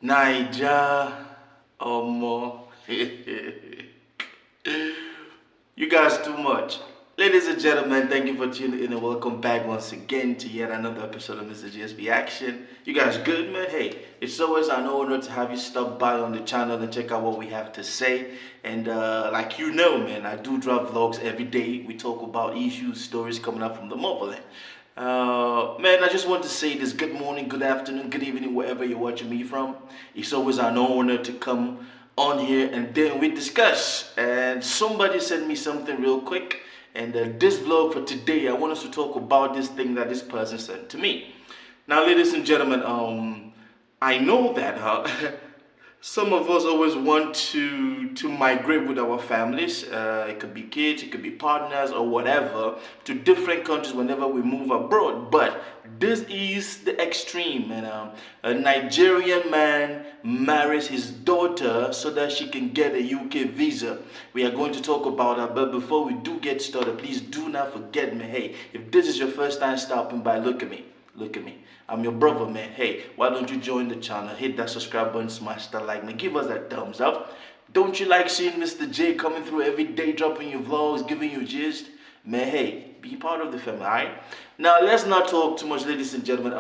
Niger, Omo. You guys too much. Ladies and gentlemen, thank you for tuning in and welcome back once again to yet another episode of MisterJaay's Reaction. You guys good, man? Hey, it's always an honor to have you stop by on the channel and check out what we have to say. And like you know, man, I do drop vlogs every day. We talk about issues, stories coming up from the motherland. Man, I just want to say this: good morning, good afternoon, good evening, wherever you're watching me from. It's always an honor to come on here and then we discuss. And somebody sent me something real quick. And this vlog for today, I want us to talk about this thing that this person sent to me. Now, ladies and gentlemen, I know that some of us always want to migrate with our families. It could be kids, it could be partners or whatever, to different countries whenever we move abroad. But this is the extreme, and a Nigerian man marries his daughter so that she can get a UK visa. We are going to talk about that, but before we do get started, please do not forget me. Hey, if this is your first time stopping by, look at me. Look at me. I'm your brother, man. Hey, why don't you join the channel? Hit that subscribe button, smash that like, man. Give us that thumbs up. Don't you like seeing MisterJaay coming through every day, dropping you vlogs, giving you gist? Man, hey, be part of the family, alright? Now, let's not talk too much, ladies and gentlemen.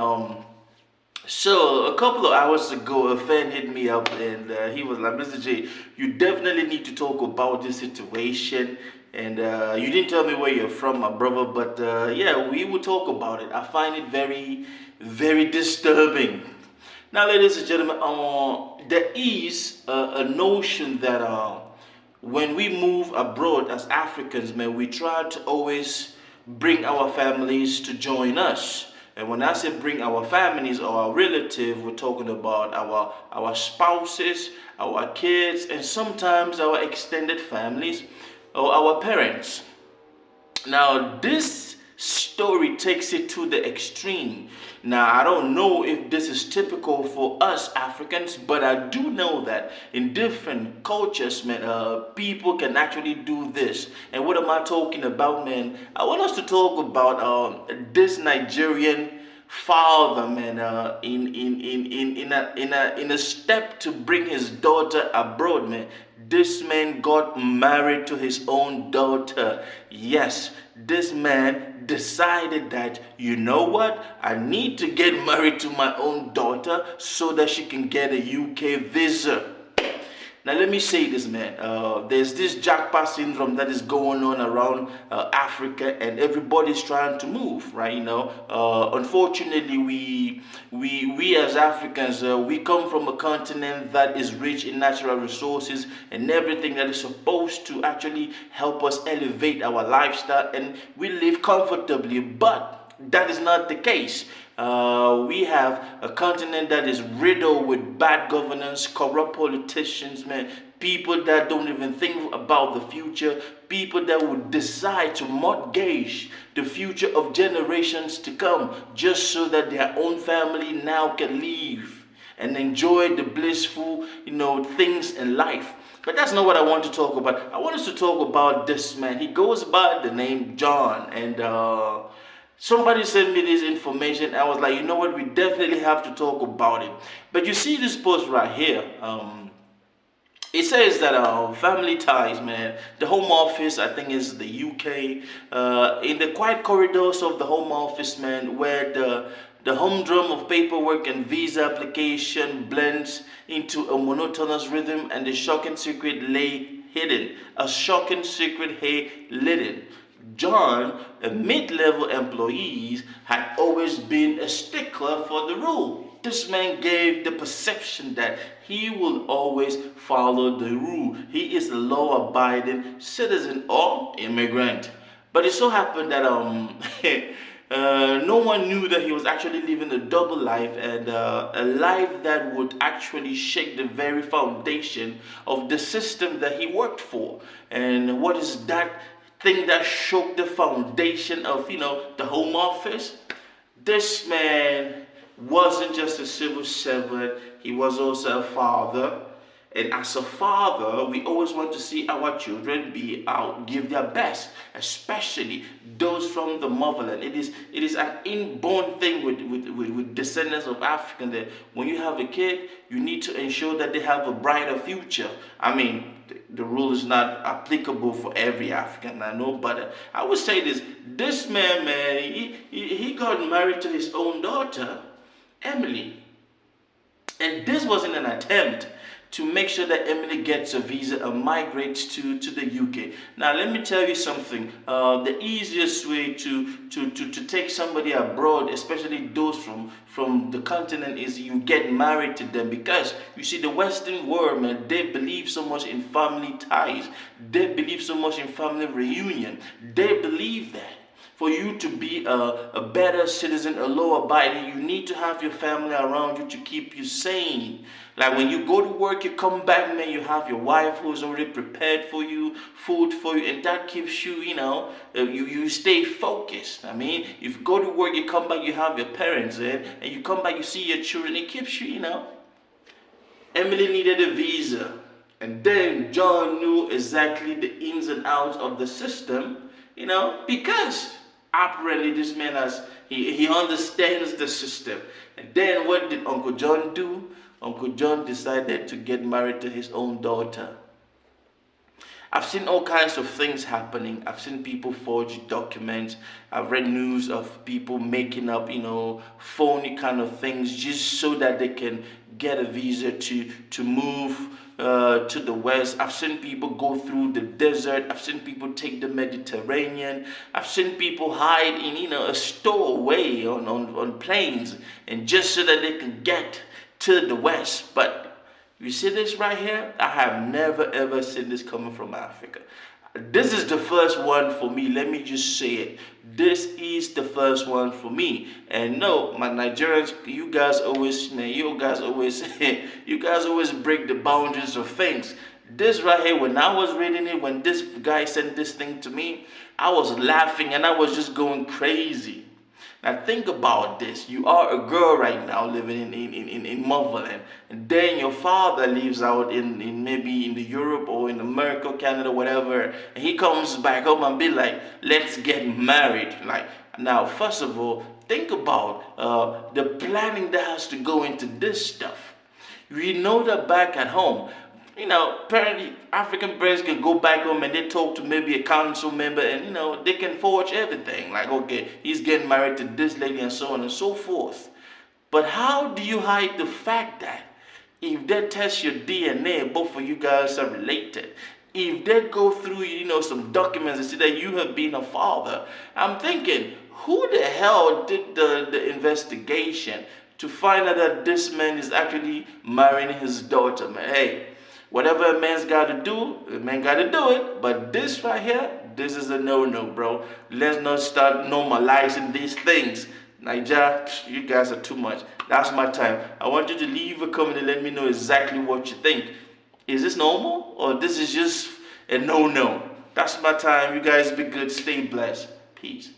So, a couple of hours ago, a fan hit me up and he was like, MisterJaay, you definitely need to talk about this situation. And you didn't tell me where you're from, my brother, but yeah, we will talk about it. I find it very, very disturbing. Now, ladies and gentlemen, there is a notion that when we move abroad as Africans, man, we try to always bring our families to join us. And when I say bring our families or our relatives, we're talking about our spouses, our kids, and sometimes our extended families or our parents. Now, this story takes it to the extreme. Now, I don't know if this is typical for us Africans, but I do know that in different cultures, man, people can actually do this. And what am I talking about, man? I want us to talk about this Nigerian father, man, in a step to bring his daughter abroad, man. This man got married to his own daughter. Yes, this man decided that, you know what, I need to get married to my own daughter so that she can get a UK visa. Now let me say this, man. There's this jackpot syndrome that is going on around Africa, and everybody's trying to move, right? You know, unfortunately, we as Africans, we come from a continent that is rich in natural resources and everything that is supposed to actually help us elevate our lifestyle, and we live comfortably. But that is not the case. We have a continent that is riddled with bad governance, corrupt politicians, man, people that don't even think about the future, people that would decide to mortgage the future of generations to come just so that their own family now can live and enjoy the blissful, things in life. But that's not what I want to talk about. I want us to talk about this man. He goes by the name John, and somebody sent me this information. I was like, you know what? We definitely have to talk about it. But you see this post right here. It says that family ties, man. The Home Office, I think, is the UK. In the quiet corridors of the Home Office, man, where the humdrum of paperwork and visa application blends into a monotonous rhythm, and the shocking secret lay hidden. A shocking secret lay hidden. John, a mid-level employee, had always been a stickler for the rule. This man gave the perception that he will always follow the rule. He is a law-abiding citizen or immigrant. But it so happened that no one knew that he was actually living a double life, and a life that would actually shake the very foundation of the system that he worked for. And what is that thing that shook the foundation of, the Home Office? This man wasn't just a civil servant, he was also a father. And as a father, we always want to see our children be out, give their best, especially those from the motherland. It is an inborn thing with descendants of African that when you have a kid, you need to ensure that they have a brighter future. I mean, the rule is not applicable for every African, I know, but I would say this man, he got married to his own daughter, Emily. And this wasn't an attempt to make sure that Emily gets a visa and migrates to the UK. Now, let me tell you something. The easiest way to take somebody abroad, especially those from the continent, is you get married to them. Because, you see, the Western world, man, they believe so much in family ties. They believe so much in family reunion. They believe that for you to be a better citizen, a law-abiding, you need to have your family around you to keep you sane. Like when you go to work, you come back, man, you have your wife who's already prepared for you, food for you, and that keeps you, you stay focused. I mean, if you go to work, you come back, you have your parents there, and you come back, you see your children, it keeps you, Emily needed a visa. And then John knew exactly the ins and outs of the system, because apparently this man he understands the system. And then what did Uncle John do? Uncle John decided to get married to his own daughter. I've seen all kinds of things happening. I've seen people forge documents. I've read news of people making up, phony kind of things just so that they can get a visa to move to the west. I've seen people go through the desert. I've seen people take the Mediterranean. I've seen people hide in a stowaway on planes, and just so that they can get to the west. But you see this right here? I have never ever seen this coming from Africa. This is the first one for me. Let me just say it. This is the first one for me. And no, my Nigerians, you guys always break the boundaries of things. This right here, when I was reading it, when this guy sent this thing to me, I was laughing and I was just going crazy. Now think about this. You are a girl right now living in motherland, and then your father lives out in maybe in the Europe or in America, Canada, whatever, and he comes back home and be like, let's get married. Like, now, first of all, think about the planning that has to go into this stuff. We know that back at home, apparently African parents can go back home and they talk to maybe a council member and, they can forge everything. Like, okay, he's getting married to this lady and so on and so forth. But how do you hide the fact that if they test your DNA, both of you guys are related? If they go through, some documents and see that you have been a father, I'm thinking, who the hell did the investigation to find out that this man is actually marrying his daughter, man? Hey, whatever a man's got to do, a man got to do it. But this right here, this is a no-no, bro. Let's not start normalizing these things. Nigeria, you guys are too much. That's my time. I want you to leave a comment and let me know exactly what you think. Is this normal or this is just a no-no? That's my time. You guys be good. Stay blessed. Peace.